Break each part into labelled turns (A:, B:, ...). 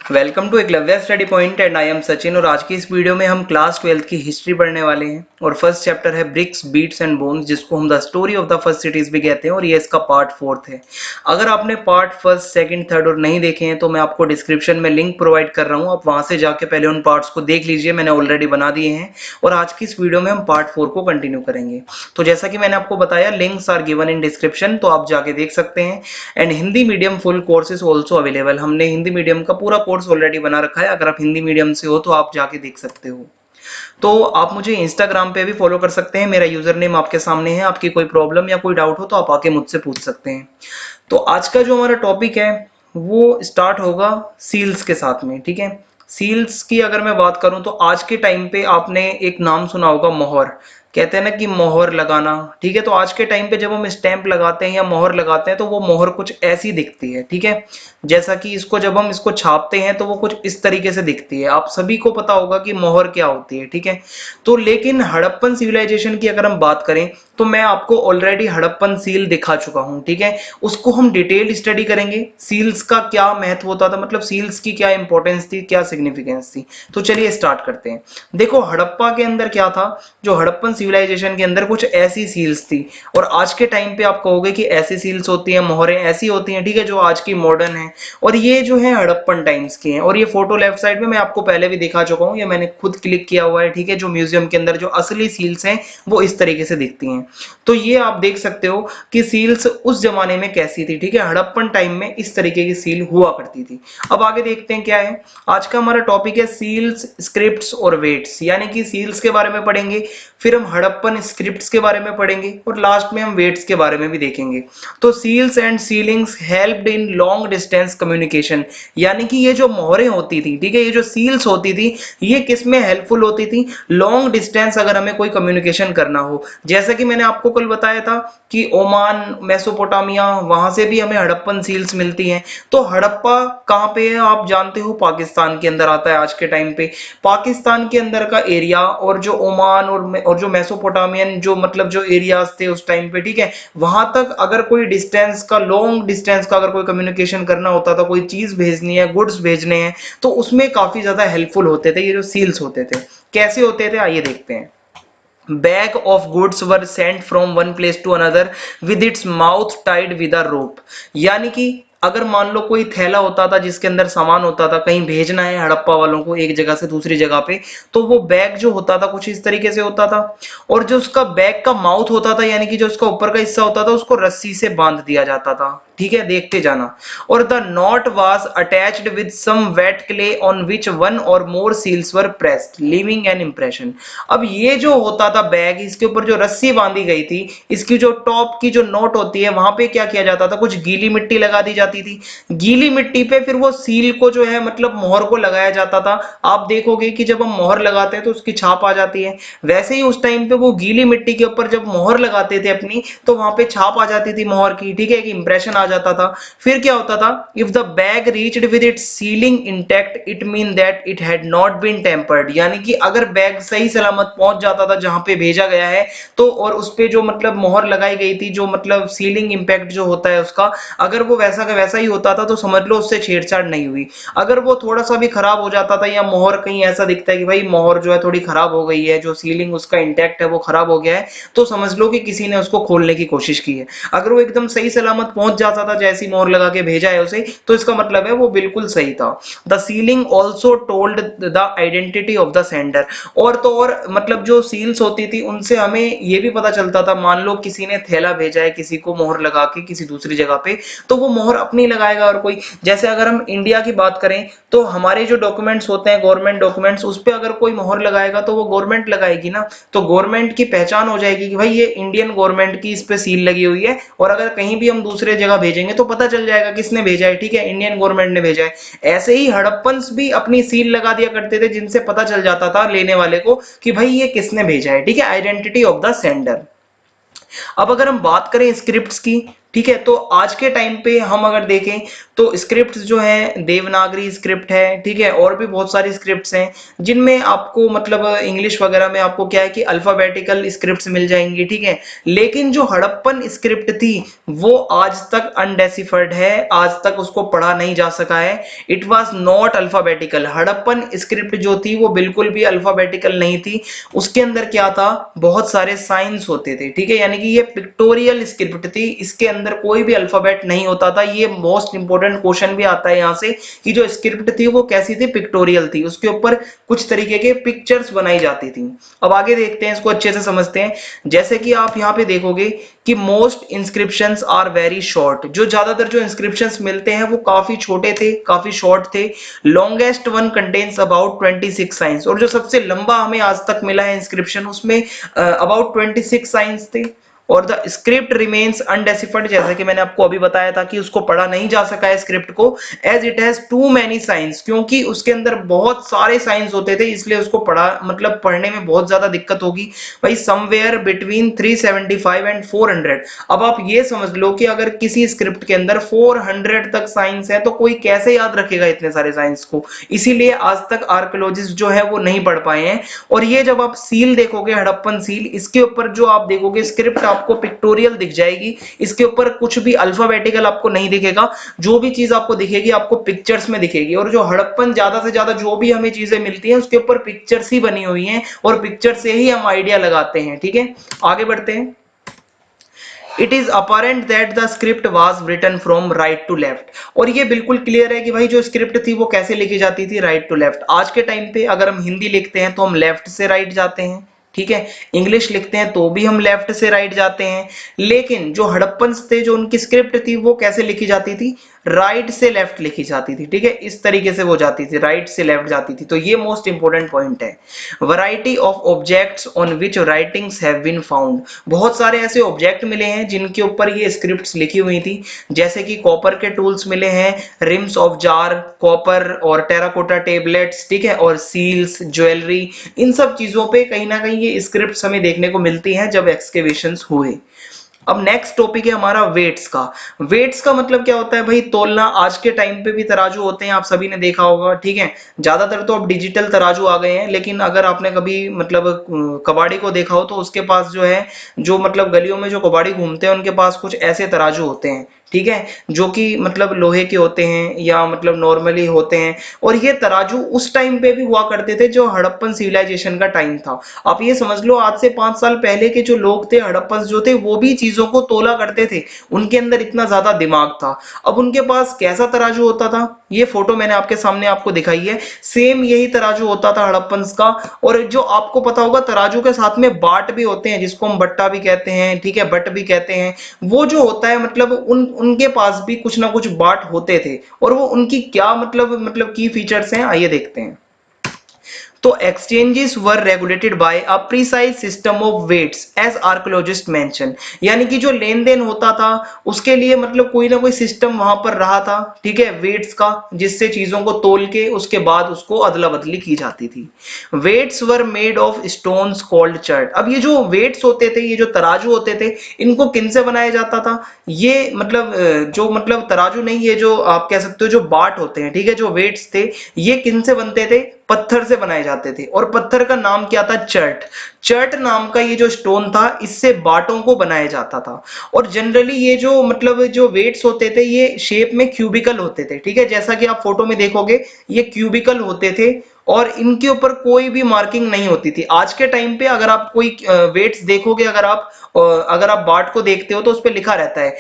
A: Welcome to Eklavya study point and I am Sachin. और आज की इस वीडियो में हम क्लास 12 की हिस्ट्री पढ़ने वाले हैं और फर्स्ट चैप्टर है ब्रिक्स बीट्स एंड बोन्स, जिसको हम the story of the first cities भी कहते हैं और ये इसका पार्ट 4 है। अगर आपने पार्ट फर्स्ट सेकंड थर्ड और नहीं देखे हैं तो मैं आपको डिस्क्रिप्शन में लिंक प्रोवाइड कर रहा हूँ, आप वहां से जाके पहले उन पार्ट्स को देख लीजिए, मैंने ऑलरेडी बना दिए हैं। और आज की इस वीडियो में हम पार्ट 4 को कंटिन्यू करेंगे। तो जैसा कि मैंने आपको बताया, links are given in description, तो आप जाके देख सकते हैं। And Hindi medium full course is also available, हमने हिंदी मीडियम का पूरा कोर्स ऑलरेडी बना रखा है। अगर आप हिंदी मीडियम से हो तो आप जाके देख सकते हो। तो आप मुझे इंस्टाग्राम पे भी फॉलो कर सकते हैं, मेरा यूजर नेम आपके सामने है। आपकी कोई प्रॉब्लम या कोई डाउट हो तो आप आके मुझसे पूछ सकते हैं। तो आज का जो हमारा टॉपिक है वो स्टार्ट होगा सील्स के साथ में, ठीक है। सील्स की अगर मैं बात करूं तो आज के टाइम पे आपने एक नाम सुना होगा, मोहर। कहते हैं ना कि मोहर लगाना, ठीक है। तो आज के टाइम पे जब हम स्टैंप लगाते हैं या मोहर लगाते हैं तो वो मोहर कुछ ऐसी दिखती है, ठीक है। जैसा कि इसको जब हम इसको छापते हैं तो वो कुछ इस तरीके से दिखती है। आप सभी को पता होगा कि मोहर क्या होती है, ठीक है। तो लेकिन हड़प्पन सिविलाइजेशन की अगर हम बात करें तो मैं आपको ऑलरेडी हड़प्पन सील दिखा चुका हूं, ठीक है। उसको हम डिटेल स्टडी करेंगे, सील्स का क्या महत्व होता था, मतलब सील्स की क्या इंपॉर्टेंस थी, क्या सिग्निफिकेंस थी। तो चलिए स्टार्ट करते हैं। देखो हड़प्पा के अंदर क्या था, जो हड़प्पन सिविलाइजेशन के अंदर कुछ ऐसी सील्स थी। और आज के टाइम पे आप कहोगे कि ऐसी सील्स होती हैं, मोहरें ऐसी होती हैं, ठीक है, जो आज की मॉडर्न है। और ये जो है हड़प्पन टाइम्स की हैं। और ये फोटो लेफ्ट साइड में मैं आपको पहले भी दिखा चुका हूँ, ये मैंने खुद क्लिक किया हुआ है, ठीक है। जो म्यूजियम के अंदर जो असली सील्स हैं वो इस तरीके से दिखती हैं। तो ये आप देख सकते हो कि सील्स उस जमाने में कैसी थी, ठीक है। हड़प्पन टाइम में इस तरीके की सील हुआ करती थी। अब आगे देखते हैं क्या है। आज का हमारा टॉपिक है सील्स, स्क्रिप्ट्स और वेट्स, यानी कि सील्स के बारे में पढ़ेंगे, फिर हम हड़प्पन स्क्रिप्ट्स के बारे में पढ़ेंगे और लास्ट में हम वेट्स के बारे में भी देखेंगे। तो seals and sealings helped in long distance communication, यानी कि ये जो मोहरें होती थी, ठीक है, ये जो सील्स होती थी, ये किस में हेल्पफुल होती थी, लॉन्ग डिस्टेंस अगर हमें कोई कम्युनिकेशन करना हो। जैसा कि मैंने आपको कल बताया था कि ओमान, मेसोपोटामिया, वहां से भी हमें हड़प्पन सील्स मिलती हैं। तो हड़प्पा कहाँ पे है आप जानते हो, पाकिस्तान के अंदर आता है आज के टाइम पे। पाकिस्तान के अंदर का एरिया और जो ओमान और जो मेसोपोटामियन जो मतलब जो एरियाज थे उस टाइम पे, ठीक है, वहां तक अगर कोई डिस्टेंस का, लॉन्ग डिस्टेंस का अगर कोई कम्युनिकेशन करना होता था, कोई चीज भेजनी है, गुड्स भेजने हैं, तो उसमें काफी ज्यादा हेल्पफुल होते थे ये जो सील्स होते थे। कैसे होते थे आइए देखते हैं। Bag of goods were sent from one place to another with its mouth tied with a rope, यानी कि अगर मान लो कोई थैला होता था जिसके अंदर सामान होता था, कहीं भेजना है हड़प्पा वालों को एक जगह से दूसरी जगह पे, तो वो बैग जो होता था कुछ इस तरीके से होता था। और जो उसका बैग का माउथ होता था, यानी कि जो उसका ऊपर का हिस्सा होता था, उसको रस्सी से बांध दिया जाता था, ठीक है, देखते जाना। और the knot was attached with some wet clay on which one or more seals were pressed leaving an impression. अब ये जो होता था बैग, इसके ऊपर जो रस्सी बांधी गई थी, इसकी जो टॉप की जो नोट होती है वहां पे क्या किया जाता था, कुछ गीली मिट्टी लगा दी जाती थी। गीली मिट्टी पे फिर वो सील को जो है मतलब मोहर को लगाया जाता था। आप देखोगे कि जब हम मोहर लगाते हैं तो उसकी छाप आ जाती है, वैसे ही उस टाइम पे वो गीली मिट्टी के ऊपर जब मोहर लगाते थे अपनी, तो वहां पे छाप आ जाती थी मोहर की, ठीक है, एक इंप्रेशन आ जाता था। फिर क्या होता था, if the bag reached with its sealing intact it mean that it had not been tempered, यानी कि अगर बैग सही सलामत पहुंच जाता था जहां पे भेजा गया है, तो और उस पे जो मतलब मोहर लगाई गई थी, जो मतलब सीलिंग इंपैक्ट जो होता है उसका, अगर वो वैसा का वैसा ही होता था तो समझ लो उससे छेड़छाड़ नहीं हुई। अगर वो थोड़ा सा भी खराब हो जाता था या मोहर कहीं ऐसा दिखता है कि भाई मोहर जो है थोड़ी खराब हो गई है, जो सीलिंग उसका इंटैक्ट है वो खराब हो गया है, तो समझ लो कि किसी ने उसको खोलने की कोशिश की है। अगर वो एकदम सही सलामत पहुंच जाता था जैसी मोहर लगा के भेजा है उसे, तो इसका मतलब है वो बिल्कुल सही था। The ceiling also told the identity of the sender. और तो और मतलब जो सील्स होती थी उनसे हमें ये भी पता चलता था, मान लो किसी ने थैला भेजा है किसी को मोहर लगा के किसी दूसरी जगह पे, तो वो मोहर अपनी लगाएगा। और कोई जैसे अगर हम इंडिया की बात करें तो हमारे जो डॉक्यूमेंट्स होते हैं, गवर्नमेंट डॉक्यूमेंट्स, उस पे अगर कोई मोहर लगाएगा तो वो गवर्नमेंट लगाएगी ना, तो गवर्नमेंट की पहचान हो जाएगी कि भाई ये इंडियन गवर्नमेंट की इस पे सील लगी हुई है। और अगर कहीं भी हम दूसरे जगह भेजेंगे तो पता चल जाएगा किसने भेजा है, ठीक है, इंडियन गवर्नमेंट ने भेजा है। ऐसे ही हड़प्पन्स भी अपनी सील लगा दिया करते थे जिनसे पता चल जाता था लेने वाले को कि भाई ये किसने भेजा है, ठीक है, आइडेंटिटी ऑफ द सेंडर। अब अगर हम बात करें स्क्रिप्ट्स की, ठीक है। तो आज के टाइम पे हम अगर देखें तो स्क्रिप्ट जो है देवनागरी स्क्रिप्ट है, ठीक है, और भी बहुत सारी स्क्रिप्ट्स हैं जिनमें आपको मतलब इंग्लिश वगैरह में आपको क्या है कि अल्फाबेटिकल स्क्रिप्ट्स मिल जाएंगी, ठीक है। लेकिन जो हड़प्पन स्क्रिप्ट थी वो आज तक अनडेसिफर्ड है, आज तक उसको पढ़ा नहीं जा सका है। It was not alphabetical. Harappan script जो थी वो बिल्कुल भी अल्फाबेटिकल नहीं थी। उसके अंदर क्या था, बहुत सारे साइंस होते थे, ठीक है, यानी कि ये पिक्टोरियल स्क्रिप्ट थी, इसके अंदर कोई भी अल्फाबेट नहीं होता था। ये मोस्ट इंपोर्टेंट क्वेश्चन भी आता है यहाँ से कि जो स्क्रिप्ट थी वो कैसी थी, पिक्टोरियल थी, उसके ऊपर कुछ तरीके के पिक्चर्स बनाई जाती थी। अब आगे देखते हैं, इसको अच्छे से समझते हैं। जैसे कि आप यहाँ पे देखोगे कि most inscriptions are very short, जो ज्यादातर जो इंस्क्रिप्शंस मिलते हैं वो काफी छोटे थे, काफी शॉर्ट थे। Longest one contains about 26 science, और जो सबसे लंबा हमें आज तक मिला है इंस्क्रिप्शन उसमें अबाउट 26 साइंस थे। और द स्क्रिप्ट रिमेन्स अनडेसिफर्ड, जैसे कि मैंने आपको अभी बताया था कि उसको पढ़ा नहीं जा सका है स्क्रिप्ट को, as it has too many signs, क्योंकि उसके अंदर बहुत सारे साइंस होते थे, इसलिए उसको पढ़ा मतलब पढ़ने में बहुत ज्यादा दिक्कत होगी भाई। Somewhere between 375 and 400। अब आप ये समझ लो कि अगर किसी स्क्रिप्ट के अंदर 400 तक साइंस है तो कोई कैसे याद रखेगा इतने सारे साइंस को। इसीलिए आज तक आर्कियोलॉजिस्ट जो है वो नहीं पढ़ पाए हैं। और ये जब आप सील देखोगे, हड़प्पन सील, इसके ऊपर जो आप देखोगे स्क्रिप्ट आपको पिक्टोरियल दिख जाएगी, इसके ऊपर कुछ भी अल्फाबेटिकल आपको नहीं दिखेगा। जो भी चीज आपको दिखेगी आपको पिक्चर्स में दिखेगी। और जो हड़प्पन ज्यादा से ज्यादा जो भी हमें चीजें मिलती हैं उसके ऊपर पिक्चर्स ही बनी हुई हैं, और पिक्चर से ही हम आइडिया लगाते हैं, ठीक है। आगे बढ़ते हैं। It is apparent that the script was written from right to left, और ये बिल्कुल क्लियर है कि भाई जो स्क्रिप्ट थी वो कैसे लिखी जाती थी, राइट टू लेफ्ट। आज के टाइम पे अगर हम हिंदी लिखते हैं तो हम लेफ्ट से राइट जाते हैं, ठीक है। इंग्लिश लिखते हैं तो भी हम लेफ्ट से राइट जाते हैं। लेकिन जो हड़प्पन थे, जो उनकी स्क्रिप्ट थी वो कैसे लिखी जाती थी, राइट से लेफ्ट लिखी जाती थी, ठीक है, इस तरीके से वो जाती थी, राइट से लेफ्ट जाती थी। तो ये मोस्ट इंपोर्टेंट पॉइंट है। Variety of objects on which writings have been found, बहुत सारे ऐसे ऑब्जेक्ट मिले हैं जिनके ऊपर ये स्क्रिप्ट्स लिखी हुई थी, जैसे कि कॉपर के टूल्स मिले हैं, रिम्स ऑफ जार, कॉपर और टेराकोटा टेबलेट्स, ठीक है, और सील्स, ज्वेलरी, इन सब चीजों पे कहीं ना कहीं ये स्क्रिप्ट्स हमें देखने को मिलती हैं जब एक्सकेवेशंस हुए। अब नेक्स्ट टॉपिक है हमारा वेट्स का। वेट्स का मतलब क्या होता है भाई, तोलना। आज के टाइम पे भी तराजू होते हैं, आप सभी ने देखा होगा, ठीक है। ज्यादातर तो अब डिजिटल तराजू आ गए हैं, लेकिन अगर आपने कभी मतलब कबाड़ी को देखा हो तो उसके पास जो है, जो मतलब गलियों में जो कबाड़ी घूमते हैं उनके पास कुछ ऐसे तराजू होते हैं, ठीक है, जो कि मतलब लोहे के होते हैं या मतलब नॉर्मली होते हैं। और ये तराजू उस टाइम पे भी हुआ करते थे जो हड़प्पन सिविलाइजेशन का टाइम था। आप ये समझ लो आज से 5 साल पहले के जो लोग थे, हड़प्पन जो थे, वो भी चीजों को तोला करते थे, उनके अंदर इतना ज्यादा दिमाग था। अब उनके पास कैसा तराजू होता था, ये फोटो मैंने आपके सामने आपको दिखाई है, सेम यही तराजू होता था हड़प्पन का। और जो आपको पता होगा तराजू के साथ में बाट भी होते हैं, जिसको हम बट्टा भी कहते हैं, ठीक है, बट भी कहते हैं। वो जो होता है मतलब उनके पास भी कुछ ना कुछ बाट होते थे। और वो उनकी क्या मतलब की फीचर्स हैं, आइए देखते हैं। तो exchanges were regulated by a precise system of weights as archaeologist mention, यानी कि जो लेन देन होता था उसके लिए मतलब कोई ना कोई सिस्टम वहां पर रहा था, ठीक है, वेट्स का, जिससे चीजों को तोल के उसके बाद उसको अदला बदली की जाती थी। Weights were made of stones called chert. अब ये जो वेट्स होते थे, ये जो तराजू होते थे, इनको किन से बनाया जाता था, ये मतलब जो मतलब तराजू नहीं, ये जो आप कह सकते हो जो बाट होते हैं, ठीक है, जो वेट्स थे, ये किन से बनते थे, पत्थर से बनाए जाते थे। और पत्थर का नाम क्या था, चर्ट। चर्ट नाम का ये जो स्टोन था, इससे बाटों को बनाया जाता था। और जनरली ये जो मतलब जो वेट्स होते थे ये शेप में क्यूबिकल होते थे, ठीक है, जैसा कि आप फोटो में देखोगे ये क्यूबिकल होते थे, और इनके ऊपर कोई भी मार्किंग नहीं होती थी। आज के टाइम पे अगर आप कोई वेट्स देखोगे, अगर आप बाट को देखते हो तो उस पर लिखा रहता है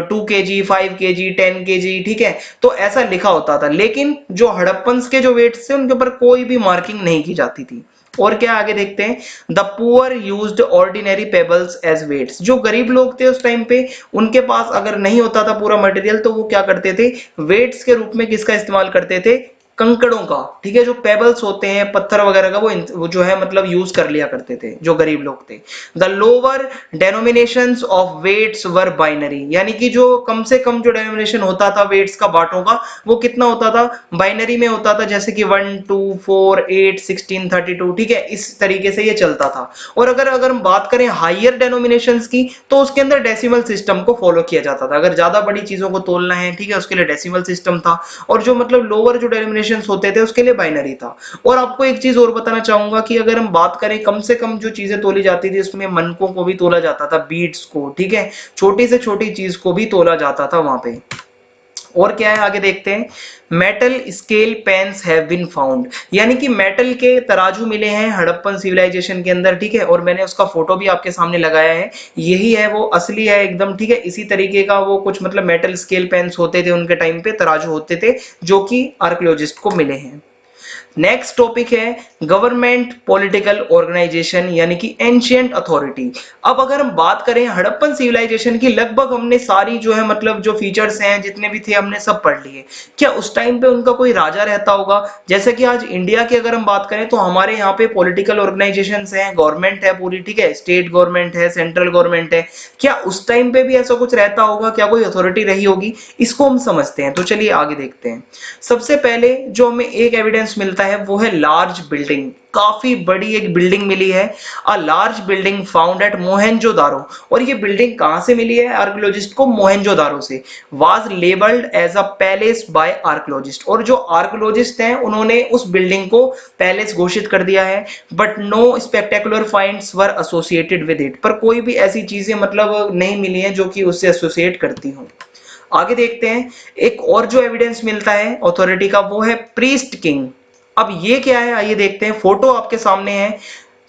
A: 2 kg, 5 kg, 10 kg, ठीक है, तो ऐसा लिखा होता था। लेकिन जो हड़प्पन्स के जो वेट्स थे उनके ऊपर कोई भी मार्किंग नहीं की जाती थी। और क्या आगे देखते हैं, the poor used ordinary pebbles as weights. जो गरीब लोग थे उस टाइम पे, उनके पास अगर नहीं होता था पूरा मटेरियल, तो वो क्या करते थे, वेट्स के रूप में किसका इस्तेमाल करते थे, कंकड़ों का, ठीक है, जो पेबल्स होते हैं पत्थर वगैरह का, वो जो है मतलब यूज कर लिया करते थे जो गरीब लोग थे। The lower denominations of weights were binary, यानी कि जो कम से कम जो डेनोमिनेशन होता था वेट्स का, बाटों का, वो कितना होता था, बाइनरी में होता था, जैसे कि 1 2 4 8 16 32, ठीक है, इस तरीके से ये चलता था। और अगर अगर हम बात करें हायर डेनोमिनेशंस की, तो उसके अंदर डेसिमल सिस्टम को फॉलो किया जाता था। अगर ज्यादा बड़ी चीजों को तोलना है, ठीक है, उसके लिए डेसिमल सिस्टम था। और जो मतलब लोअर जो डेनोमिनेशंस होते थे उसके लिए बाइनरी था। और आपको एक चीज और बताना चाहूंगा कि अगर हम बात करें कम से कम जो चीजें तोली जाती थी, उसमें मनकों को भी तोला जाता था, बीट्स को, ठीक है, छोटी से छोटी चीज को भी तोला जाता था वहां पे। और क्या है आगे देखते हैं। Metal scale pans have been found, यानी कि मेटल के तराजू मिले हैं हड़प्पन सिविलाइजेशन के अंदर, ठीक है, और मैंने उसका फोटो भी आपके सामने लगाया है। यही है, वो असली है एकदम, ठीक है, इसी तरीके का वो कुछ मतलब मेटल स्केल पेन्स होते थे उनके टाइम पे, तराजू होते थे, जो कि आर्कियोलॉजिस्ट को मिले हैं। नेक्स्ट टॉपिक है गवर्नमेंट पॉलिटिकल ऑर्गेनाइजेशन, यानी कि एंशियंट अथॉरिटी। अब अगर हम बात करें हड़प्पन सिविलाइजेशन की, लगभग हमने सारी जो है मतलब जो फीचर्स हैं जितने भी थे हमने सब पढ़ लिए। क्या उस टाइम पे उनका कोई राजा रहता होगा? जैसे कि आज इंडिया की अगर हम बात करें तो हमारे यहाँ पे पॉलिटिकल ऑर्गेनाइजेशंस हैं, गवर्नमेंट है पूरी, ठीक है, स्टेट गवर्नमेंट है, सेंट्रल गवर्नमेंट है। क्या उस टाइम पे भी ऐसा कुछ रहता होगा? क्या कोई अथॉरिटी रही होगी? इसको हम समझते हैं, तो चलिए आगे देखते हैं। सबसे पहले जो हमें एक एविडेंस मिलता है वो है लार्ज बिल्डिंग। काफी बड़ी एक बिल्डिंग मिली है, a large building found at Mohenjo-daro. और ये बिल्डिंग कहां से मिली है आर्कियोलॉजिस्ट को? मोहेंजोदारो से। Was labelled as a palace by archaeologist, और जो आर्कियोलॉजिस्ट हैं उन्होंने उस बिल्डिंग को पैलेस घोषित कर दिया है। But no spectacular finds were associated with it, पर कोई भी ऐसी चीजें मतलब नहीं मिली हैं जो कि उससे एसोसिएट करती हूं। आगे देखते हैं। एक और जो एविडेंस मिलता है अथॉरिटी का वो है प्रीस्ट किंग। अब ये क्या है आइए देखते हैं, फोटो आपके सामने है।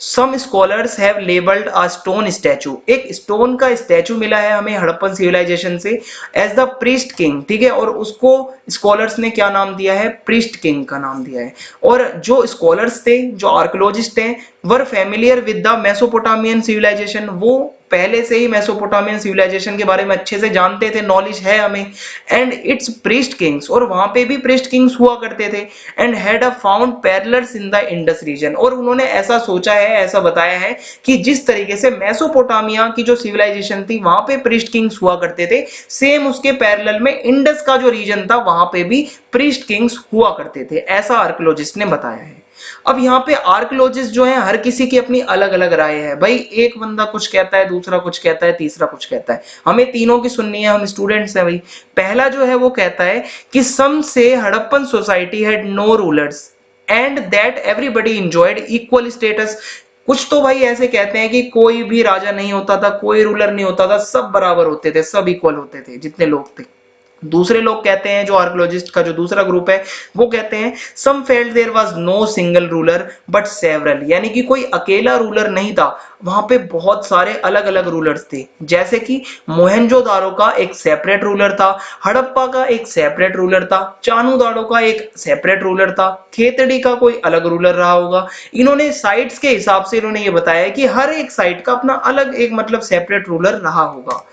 A: Some scholars have labelled a stone statue, एक स्टोन का स्टैचू मिला है हमें हड़प्पन सिविलाइजेशन से, एज द प्रीस्ट किंग, ठीक है, और उसको स्कॉलर्स ने क्या नाम दिया है? प्रीस्ट किंग का नाम दिया है। और जो स्कॉलर्स थे, जो आर्कियोलॉजिस्ट हैं, were familiar with the Mesopotamian civilisation, वो पहले से ही मेसोपोटामियन सिविलाइजेशन के बारे में अच्छे से जानते थे, नॉलेज है हमें। एंड इट्स प्रीस्ट किंग्स, और वहां पे भी प्रीस्ट किंग्स हुआ करते थे। And had a found parallels in the Indus region, और उन्होंने ऐसा सोचा है, ऐसा बताया है कि जिस तरीके से मेसोपोटामिया की जो सिविलाइजेशन थी वहां पे प्रीस्ट किंग्स हुआ करते थे, सेम उसके पैरेलल में इंडस का जो रीजन था वहां पे भी प्रीस्ट किंग्स हुआ करते थे, ऐसा आर्कियोलॉजिस्ट ने बताया है। अब यहाँ पे आर्कियोलॉजिस्ट जो है हर किसी की अपनी अलग अलग राय है भाई, एक बंदा कुछ कहता है, दूसरा कुछ कहता है, तीसरा कुछ कहता है, हमें तीनों की सुननी है, हम स्टूडेंट्स हैं भाई। पहला जो है वो कहता है कि some say Harappan society had no rulers and that everybody enjoyed equal status. कुछ तो भाई ऐसे कहते हैं कि कोई भी राजा नहीं होता था, कोई रूलर नहीं होता था, सब बराबर होते थे, सब इक्वल होते थे जितने लोग थे। दूसरे लोग कहते हैं, जो आर्कियोलॉजिस्ट का जो दूसरा ग्रुप है वो कहते हैं some felt there was no single ruler but several, यानी कि कोई अकेला रूलर नहीं था, वहां पे बहुत सारे अलग अलग रूलर्स थे। जैसे कि मोहेंजोदारो का एक सेपरेट रूलर था, हड़प्पा का एक सेपरेट रूलर था, चानूदाड़ो का एक सेपरेट रूलर था, खेतड़ी का कोई अलग रूलर रहा होगा। इन्होंने साइट्स के हिसाब से इन्होंने ये बताया कि हर एक साइट का अपना अलग एक मतलब सेपरेट रूलर रहा होगा।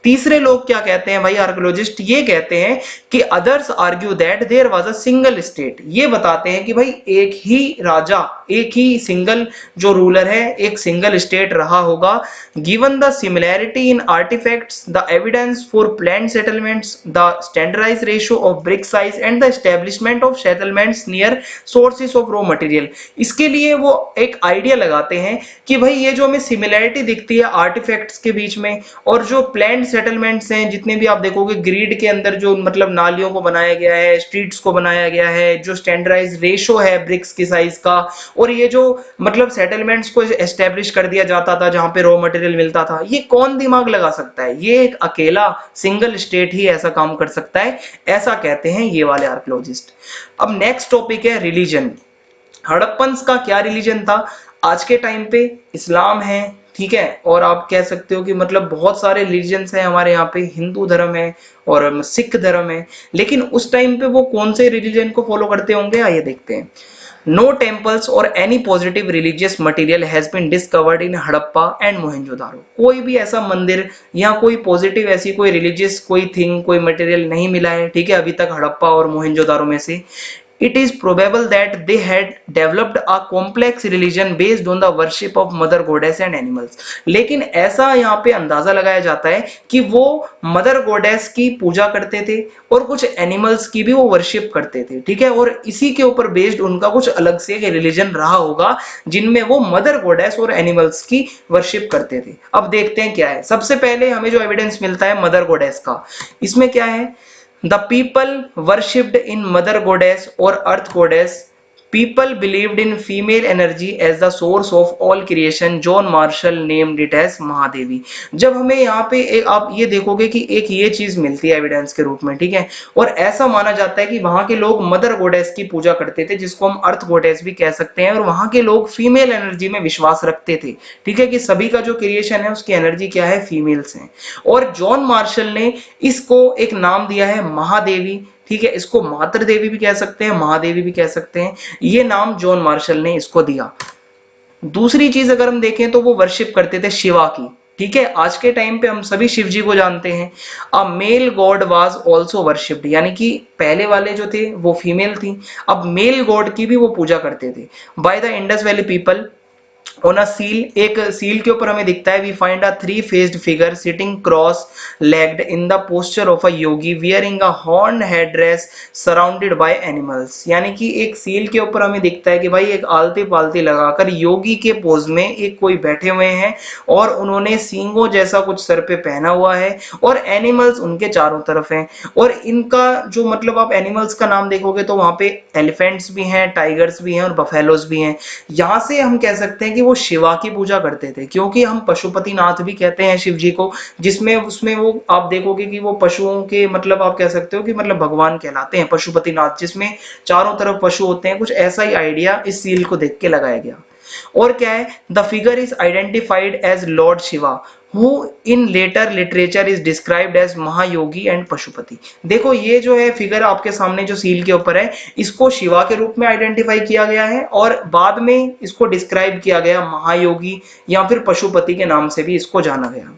A: तीसरे लोग क्या कहते हैं भाई आर्कियोलॉजिस्ट? ये कहते हैं कि others argue that there was a single state, ये बताते हैं कि भाई एक ही राजा, एक ही सिंगल जो रूलर है, एक सिंगल स्टेट रहा होगा। Given the similarity in artefacts, the evidence for planned settlements, the standardised ratio of brick size and the establishment of settlements near sources of raw material. इसके लिए वो एक आइडिया लगाते हैं कि भाई ये जो हमें सिमिलैरिटी दिखती है आर्टिफैक्ट्स के बीच में, और जो प्लान्ड सेटलमेंट्स हैं जितने भी आप देखोगे ग्रिड के अंदर जो मतलब नालियों को बनाया गया है, स्ट्रीट्स को बनाया गया है, जो स्टैंडर्डाइज्ड रेशो है ब्रिक्स की साइज का, और ये जो मतलब सेटलमेंट्स को एस्टेब्लिश कर दिया जाता था जहां पे रॉ मटेरियल मिलता था, ये कौन दिमाग लगा सकता है? ये एक अकेला सिंगल स्टेट ही ऐसा काम कर सकता है, ऐसा कहते हैं ये वाले आर्कियोलॉजिस्ट। अब नेक्स्ट टॉपिक है रिलीजन। हड़प्पन्स का क्या रिलीजन था? आज के टाइम पे इस्लाम है, ठीक है, और आप कह सकते हो कि मतलब बहुत सारे रिलीजन्स हैं हमारे यहाँ पे, हिंदू धर्म है और सिख धर्म है। लेकिन उस टाइम पे वो कौन से रिलीजन को फॉलो करते होंगे आइए देखते हैं। नो टेम्पल्स और any positive religious material has been discovered in Harappa and Mohenjodaro, कोई भी ऐसा मंदिर या कोई पॉजिटिव ऐसी कोई रिलीजियस कोई थिंग कोई मटेरियल नहीं मिला है, ठीक है, अभी तक हड़प्पा और मोहेंजोदारो में से। it is probable that they had developed a complex religion based on the worship of mother goddess and animals। लेकिन ऐसा यहाँ पे अंदाजा लगाया जाता है कि वो मदर गॉडेस की पूजा करते थे और कुछ एनिमल्स की भी वो वर्शिप करते थे, ठीक है, और इसी के ऊपर बेस्ड उनका कुछ अलग से रिलीजन रहा होगा जिनमें वो मदर गॉडेस और एनिमल्स की वर्शिप करते थे। अब देखते हैं क्या है। सबसे पहले हमें जो एविडेंस मिलता है मदर गॉडेस का, इसमें क्या है, the people worshipped in mother goddess और अर्थ goddess, people believed in female energy as the source of all creation, John Marshall named it as Mahadevi. जब हमें यहाँ पे एक आप ये देखोगे कि एक ये चीज मिलती है एविडेंस के रूप में, ठीक है, और ऐसा माना जाता है कि वहां के लोग मदर गॉडेस की पूजा करते थे जिसको हम अर्थ गॉडेस भी कह सकते हैं, और वहां के लोग फीमेल एनर्जी में विश्वास रखते थे, ठीक है, कि सभी का जो क्रिएशन है उसकी एनर्जी क्या है, फीमेल्स हैं। और जॉन मार्शल ने इसको एक नाम दिया है महादेवी, ठीक है, इसको मातृ देवी भी कह सकते हैं, महादेवी भी कह सकते हैं, ये नाम जॉन मार्शल ने इसको दिया। दूसरी चीज अगर हम देखें तो वो वर्शिप करते थे शिवा की, ठीक है, आज के टाइम पे हम सभी शिव जी को जानते हैं। A male god was also worshipped, यानी कि पहले वाले जो थे वो फीमेल थी, अब मेल गॉड की भी वो पूजा करते थे। By the Indus valley people on a seal, एक सील के ऊपर हमें दिखता है, we find a three faced figure sitting cross legged in the posture of a yogi wearing a horn headdress surrounded by animals. यानी कि एक सील के ऊपर हमें दिखता है कि भाई एक आलती पालती लगाकर योगी के पोज में एक कोई बैठे हुए हैं और उन्होंने सींगों जैसा कुछ सर पे पहना हुआ है और एनिमल्स उनके चारों तरफ हैं। और इनका जो मतलब आप एनिमल्स का नाम देखोगे तो वहां पे एलिफेंट्स भी हैं, टाइगर्स भी हैं और बफेलोज भी हैं। यहां से हम कह सकते हैं कि वो शिवा की पूजा करते थे, क्योंकि हम पशुपतिनाथ भी कहते हैं शिव जी को, जिसमें उसमें वो आप देखोगे कि वो पशुओं के मतलब आप कह सकते हो कि मतलब भगवान कहलाते हैं पशुपतिनाथ, जिसमें चारों तरफ पशु होते हैं। कुछ ऐसा ही आइडिया इस सील को देख के लगाया गया। और क्या है, the figure is identified as lord Shiva who in later literature is described as Mahayogi and Pashupati. देखो ये जो है फिगर आपके सामने जो सील के ऊपर है, इसको शिवा के रूप में आइडेंटिफाई किया गया है और बाद में इसको डिस्क्राइब किया गया महायोगी या फिर पशुपति के नाम से भी इसको जाना गया।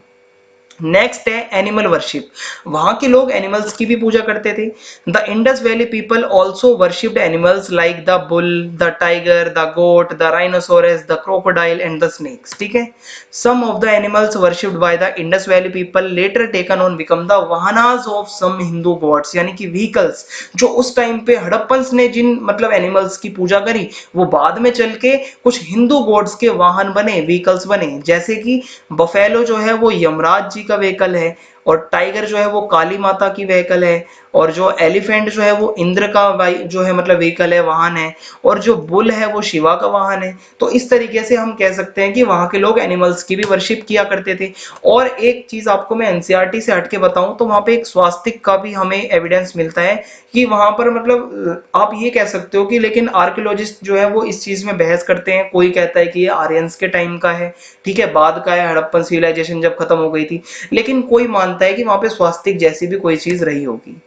A: नेक्स्ट है एनिमल वर्शिप, वहां के लोग एनिमल्स की भी पूजा करते थे। The Indus valley people also worshipped animals like the bull, the tiger, the goat, the rhinoceros, the crocodile and the snakes, ठीक है। Some of the animals worshipped by the Indus valley people later taken on become the vahanas of some Hindu gods, यानी कि vehicles, जो उस time पे Harappans ने जिन मतलब animals की पूजा करी वो बाद में चल के कुछ हिंदू गॉड्स के वाहन बने, व्हीकल्स बने। जैसे कि बफेलो जो है वो यमराज जी का व्हीकल है, और टाइगर जो है वो काली माता की व्हीकल है, और जो एलिफेंट जो है वो इंद्र का जो है मतलब व्हीकल है, वाहन है, और जो बुल है वो शिवा का वाहन है। तो इस तरीके से हम कह सकते हैं कि वहां के लोग एनिमल्स की भी वर्शिप किया करते थे। और एक चीज आपको मैं एनसीईआरटी से हटके बताऊं तो वहां पे एक स्वास्तिक का भी हमें एविडेंस मिलता है कि वहां पर मतलब आप ये कह सकते हो कि, लेकिन आर्कियोलॉजिस्ट जो है वो इस चीज में बहस करते हैं। कोई कहता है कि ये आर्यंस के टाइम का है, ठीक है, बाद का है, हड़प्पन सिविलाइजेशन जब खत्म हो गई थी, लेकिन कोई मानता है कि वहां पे स्वास्तिक जैसी भी कोई चीज रही होगी।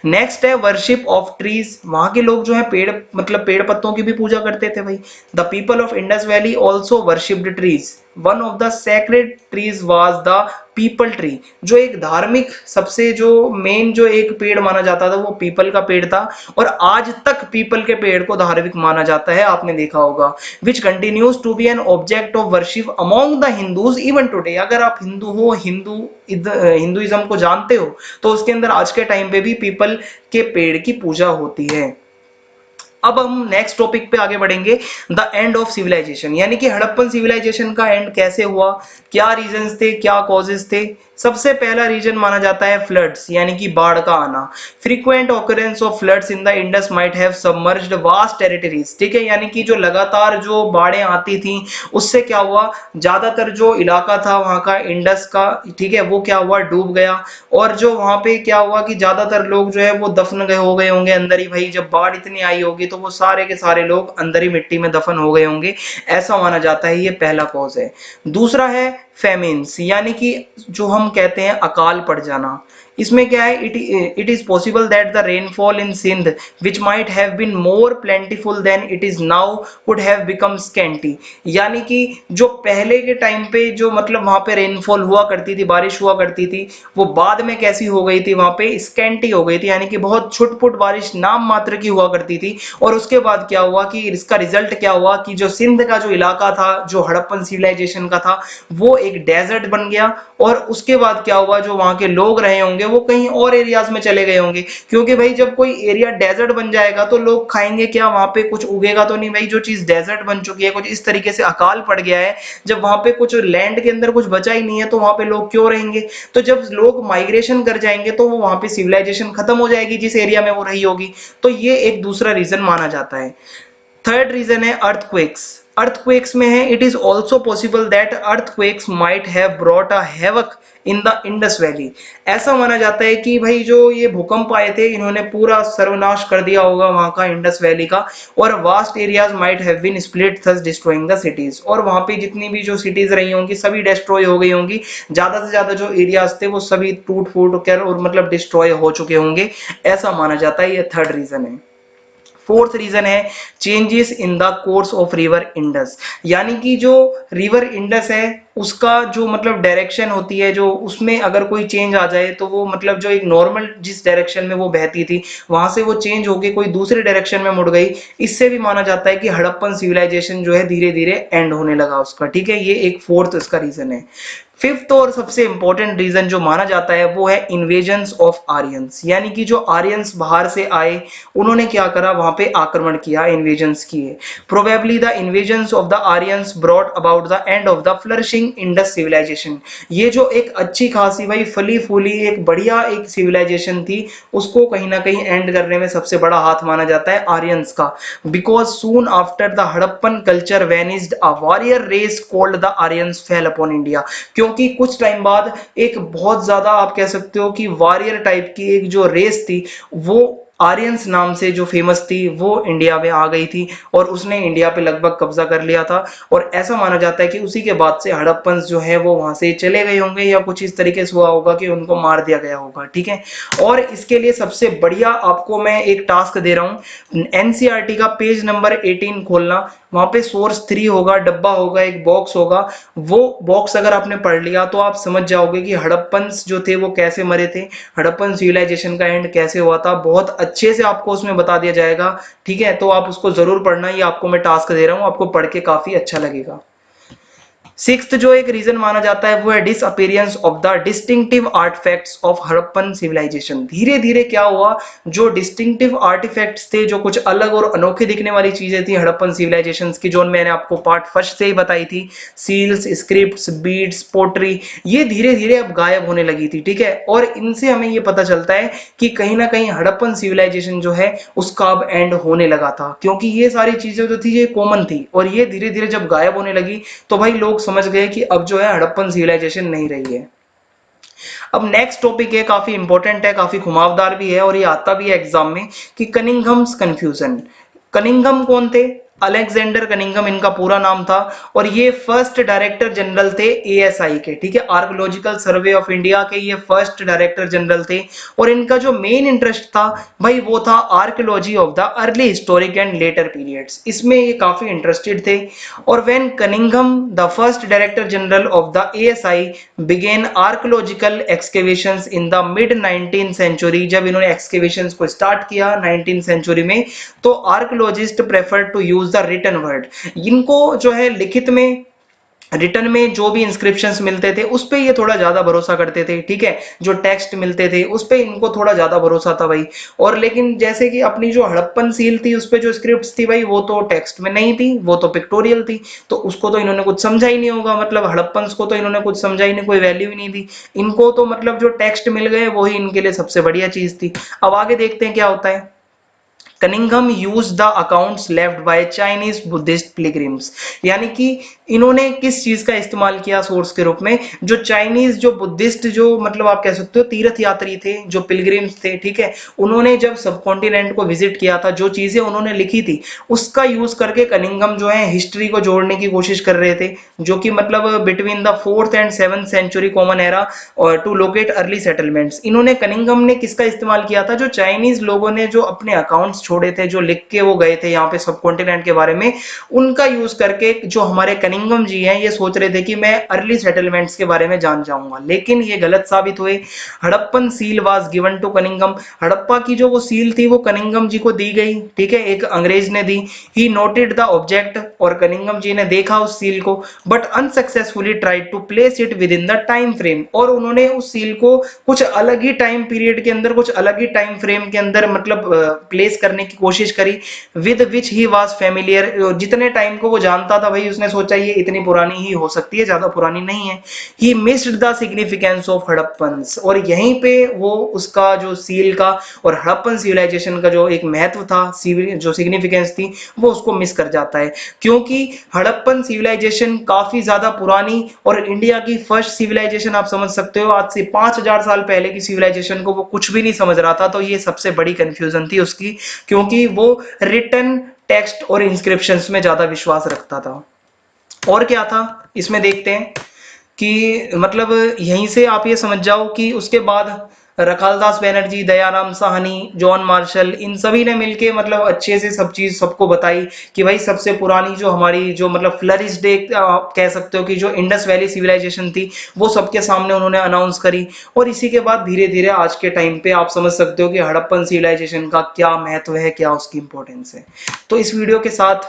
A: नेक्स्ट है वर्शिप ऑफ ट्रीज, वहां के लोग जो है पेड़ मतलब पेड़ पत्तों की भी पूजा करते थे भाई। The people of Indus valley also worshipped trees, one of the sacred trees was the people tree, जो एक धार्मिक सबसे जो मेन जो एक पेड़ माना जाता था वो पीपल का पेड़ था, और आज तक पीपल के पेड़ को धार्मिक माना जाता है, आपने देखा होगा। Which continues to be an object of worship among the Hindus even today, अगर आप हिंदू हो, हिंदुइज्म को जानते हो तो उसके अंदर आज के टाइम पे भी पीपल के पेड़ की पूजा होती है। अब हम नेक्स्ट टॉपिक पे आगे बढ़ेंगे, द एंड ऑफ सिविलाइजेशन, यानी कि हड़प्पन सिविलाइजेशन का एंड कैसे हुआ, क्या रीजंस थे, क्या कॉजेस थे। सबसे पहला रीजन माना जाता है फ्लड्स, यानी कि बाढ़ का आना। Frequent occurrence of floods in the Indus might have submerged vast territories, ठीक है, यानी कि जो लगातार जो बाढ़ें आती थी उससे क्या हुआ, ज्यादातर जो इलाका था वहां का इंडस का, ठीक है, वो क्या हुआ, डूब गया। और जो वहां पे क्या हुआ कि ज्यादातर लोग जो है वो दफन गए हो गए होंगे अंदर ही, भाई जब बाढ़ इतनी आई होगी तो वो सारे के सारे लोग अंदर ही मिट्टी में दफन हो गए होंगे, ऐसा माना जाता है। ये पहला कॉज है। दूसरा है फेमिन्स, यानी कि जो हम कहते हैं अकाल पड़ जाना। इसमें क्या है, it is possible that the rainfall in Sindh which might have been more plentiful than it is now could have become scanty. यानी कि जो पहले के टाइम पे जो मतलब वहां पे रेनफॉल हुआ करती थी, बारिश हुआ करती थी, वो बाद में कैसी हो गई थी, वहां पे स्कैंटी हो गई थी, यानी कि बहुत छुटपुट बारिश नाम मात्र की हुआ करती थी। और उसके बाद क्या हुआ कि इसका रिजल्ट क्या हुआ कि जो सिंध का जो इलाका था, जो हड़प्पन सिविलाइजेशन का था, वो एक डेजर्ट बन गया। और उसके बाद क्या हुआ, जो वहां के लोग रहे होंगे वो कहीं और एरियाज में चले गए होंगे, क्योंकि भाई जब कोई एरिया डेजर्ट बन जाएगा तो लोग खाएंगे क्या, वहां पे कुछ उगेगा तो नहीं भाई। जो चीज डेजर्ट बन चुकी है, कुछ इस तरीके से अकाल पड़ गया है, जब वहां पे कुछ लैंड के अंदर कुछ बचा ही नहीं है, तो वहां पे लोग क्यों रहेंगे। तो जब लोग माइग्रेशन कर जाएंगे तो वो वहां पे सिविलाइजेशन खत्म हो जाएगी जिस एरिया में वो रही होगी। तो ये एक दूसरा रीजन माना जाता है। थर्ड रीजन है अर्थक्वेक्स। अर्थक्वेक्स में है, it is also possible that earthquakes might have brought a havoc in the Indus valley. ऐसा माना जाता है कि भाई जो ये भूकंप आए थे, इन्होंने पूरा सर्वनाश कर दिया होगा वहां का, इंडस वैली का। और vast areas might have been split thus destroying the cities. और वहां पे जितनी भी जो सिटीज रही होंगी सभी डिस्ट्रॉय हो गई होंगी। ज्यादा से ज्यादा जो एरियाज थे वो सभी टूट फूट कर और मतलब डिस्ट्रॉय हो चुके होंगे, ऐसा माना जाता है। ये थर्ड रीजन है। फोर्थ रीजन है changes in the course of river Indus. यानी कि जो रिवर इंडस है उसका जो मतलब डायरेक्शन होती है, जो उसमें अगर कोई चेंज आ जाए तो वो मतलब जो एक नॉर्मल जिस डायरेक्शन में वो बहती थी, वहां से वो चेंज होके कोई दूसरे डायरेक्शन में मुड़ गई। इससे भी माना जाता है कि हड़प्पन सिविलाइजेशन जो है धीरे धीरे एंड होने लगा उसका। ठीक है, ये एक फोर्थ इसका रीजन है। फिफ्थ और सबसे इंपॉर्टेंट रीजन जो माना जाता है वो है इन्वेजन्स ऑफ आर्यंस। यानी कि जो आर्यंस बाहर से आए, उन्होंने क्या करा, वहां पे आक्रमण किया, इन्वेजन्स किए। Probably the invasions of the Aryans brought about the end of the flourishing Indus civilisation. ये जो एक अच्छी खासी भाई फली फूली एक बढ़िया एक सिविलाइजेशन थी, उसको कहीं ना कहीं एंड करने में सबसे बड़ा हाथ माना जाता है आर्यंस का। Because soon after the Harappan culture vanished a warrior race called the Aryans fell upon India. क्योंकि कुछ टाइम बाद एक बहुत ज्यादा आप कह सकते हो कि वॉरियर टाइप की एक जो रेस थी, वो आर्यंस नाम से जो फेमस थी, वो इंडिया में आ गई थी और उसने इंडिया पे लगभग कब्जा कर लिया था। और ऐसा माना जाता है कि उसी के बाद से हड़प्पन जो है वो वहां से चले गए होंगे, या कुछ इस तरीके से हुआ होगा कि उनको मार दिया गया होगा। ठीक है, और इसके लिए सबसे बढ़िया आपको मैं एक टास्क दे रहा हूं, एनसीईआरटी का पेज नंबर 18 खोलना। वहां पे सोर्स 3 होगा, डब्बा होगा, एक बॉक्स होगा। वो बॉक्स अगर आपने पढ़ लिया तो आप समझ जाओगे कि हड़प्पन्स जो थे वो कैसे मरे थे, हड़प्पन सिविलाइजेशन का एंड कैसे हुआ था। बहुत अच्छे से आपको उसमें बता दिया जाएगा। ठीक है, तो आप उसको जरूर पढ़ना, ये आपको मैं टास्क दे रहा हूं, आपको पढ़ के काफी अच्छा लगेगा। सिक्स्थ जो एक रीजन माना जाता है वो है disappearance of the distinctive artefacts of Harappan civilisation. धीरे धीरे क्या हुआ, जो डिस्टिंक्टिव आर्टिफैक्ट्स थे, जो कुछ अलग और अनोखे दिखने वाली चीजें थी हड़प्पन सिविलाइजेशंस की, जो मैंने आपको पार्ट फर्स्ट से ही बताई थी, सील्स, स्क्रिप्ट्स, बीड्स, पोट्री, ये धीरे धीरे अब गायब होने लगी थी। ठीक है, और इनसे हमें ये पता चलता है कि कहीं ना कहीं हड़प्पन सिविलाइजेशन जो है उसका अब एंड होने लगा था, क्योंकि ये सारी चीजें जो थी ये कॉमन थी, और ये धीरे धीरे जब गायब होने लगी तो भाई लोग समझ गए कि अब जो है हड़प्पन सिविलाइजेशन नहीं रही है। अब नेक्स्ट टॉपिक है, काफी इंपॉर्टेंट है, काफी घुमावदार भी है और ये आता भी है एग्जाम में, कि कनिंघम्स कंफ्यूजन। कनिंघम कौन थे? अलेक्जेंडर कनिंघम इनका पूरा नाम था, और ये फर्स्ट डायरेक्टर जनरल थे एएसआई के। ठीक है, आर्कोलॉजिकल सर्वे ऑफ इंडिया के ये फर्स्ट डायरेक्टर जनरल थे। और इनका जो मेन इंटरेस्ट था भाई वो था archaeology of the early historic and later periods, इसमें ये काफी इंटरेस्टेड थे। और when Cunningham the first director general of the ASI began archaeological excavations in the mid 19th century, जब इन्होंने एक्सकेवेशंस को स्टार्ट किया 19th सेंचुरी में, तो archaeologist prefer to use the written word. इनको जो है लिखित में, रिटर्न में जो भी इंस्क्रिप्शंस मिलते थे उस पे ये थोड़ा ज्यादा भरोसा करते थे। ठीक है, जो टेक्स्ट मिलते थे उस पे इनको थोड़ा ज्यादा भरोसा था भाई। और लेकिन जैसे कि अपनी जो हड़प्पन सील थी उस पे जो स्क्रिप्ट्स थी भाई, वो तो टेक्स्ट में नहीं थी, वो तो पिक्टोरियल थी, तो उसको तो इन्होंने कुछ समझा ही नहीं होगा, मतलब हड़प्पन्स को तो इन्होंने कुछ समझा ही नहीं, कोई वैल्यू ही नहीं दी इनको, तो मतलब जो टेक्स्ट मिल गए वही इनके लिए सबसे बढ़िया चीज थी। अब आगे देखते हैं क्या होता है। Cunningham use the accounts left by Chinese Buddhist pilgrims, यानी कि इन्होंने किस चीज का इस्तेमाल किया सोर्स के रूप में, जो चाइनीज जो बुद्धिस्ट जो मतलब आप कह सकते हो तीर्थ यात्री थे, जो पिलग्रिम्स थे, ठीक है, उन्होंने जब सब कॉन्टिनेंट को विजिट किया था, जो चीजें उन्होंने लिखी थी उसका यूज करके कनिंघम जो है हिस्ट्री को जोड़ने की कोशिश कर रहे थे, जो कि मतलब between the 4th and 7th century common era और टू लोकेट अर्ली सेटलमेंट्स। इन्होंने कनिंघम ने किसका इस्तेमाल किया था, जो चाइनीज लोगों ने जो अपने अकाउंट्स छोड़े थे, जो लिख के वो गए थे यहाँ पे सब कॉन्टिनेंट के बारे में, उनका यूज करके जो हमारे कनिंघम जी हैं ये सोच रहे थे कि मैं अर्ली सेटलमेंट्स के बारे में जान जाऊंगा, लेकिन ये गलत साबित हुए। Harappan seal was given to Cunningham, Harappa की जो वो सील थी वो कनिंघम जी को दी गई, ठीक है, एक अंग्रेज ने दी। ही नोटेड द ऑब्जेक्ट, और कनिंघम जी ने देखा उस सील को, but unsuccessfully tried to place it within the time frame, और उन्होंने उस सील को कुछ अलग ही टाइम पीरियड के अंदर, कुछ अलग ही टाइम फ्रेम के अंदर मतलब प्लेस करने की कोशिश करी, with which he was familiar, जितने टाइम को वो जानता था भाई उसने सोचा ये इतनी पुरानी ही हो सकती है, ज्यादा पुरानी नहीं है। He missed the significance of Harappans, और यहीं पे वो उसका जो सील का और हड़प्पन सिविलाइजेशन का जो एक महत्व था, जो सिग्निफिकेंस थी, वो उसको मिस कर जाता है, क्योंकि हड़प्पन सिविलाइजेशन काफी ज्यादा पुरानी और इंडिया की फर्स्ट सिविलाइजेशन आप समझ सकते हो, आज से 5000 साल पहले की सिविलाइजेशन को वो कुछ भी नहीं समझ रहा था, तो ये सबसे बड़ी कंफ्यूजन थी उसकी, क्योंकि वो रिटन टेक्स्ट और इंस्क्रिप्शंस में ज्यादा विश्वास रखता था। और क्या था इसमें देखते हैं कि मतलब यहीं से आप ये समझ जाओ कि उसके बाद रखालदास बैनर्जी, दयाराम साहनी, जॉन मार्शल, इन सभी ने मिलके मतलब अच्छे से सब चीज सबको बताई कि भाई सबसे पुरानी जो हमारी जो मतलब फ्लरिश्ड एक आप कह सकते हो कि जो इंडस वैली सिविलाइजेशन थी वो सबके सामने उन्होंने अनाउंस करी, और इसी के बाद धीरे धीरे आज के टाइम पे आप समझ सकते हो कि हड़प्पन सिविलाइजेशन का क्या महत्व है, क्या उसकी इंपॉर्टेंस है। तो इस वीडियो के साथ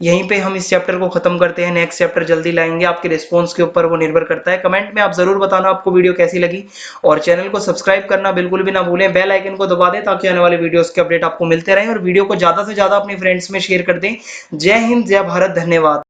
A: यहीं पे हम इस चैप्टर को खत्म करते हैं, नेक्स्ट चैप्टर जल्दी लाएंगे, आपके रिस्पॉन्स के ऊपर वो निर्भर करता है। कमेंट में आप जरूर बताना आपको वीडियो कैसी लगी, और चैनल को सब्सक्राइब करना बिल्कुल भी ना भूलें, बेल आइकन को दबा दें ताकि आने वाले वीडियोस के अपडेट आपको मिलते रहें, और वीडियो को ज्यादा से ज्यादा अपने फ्रेंड्स में शेयर कर दें। जय हिंद, जय भारत, धन्यवाद।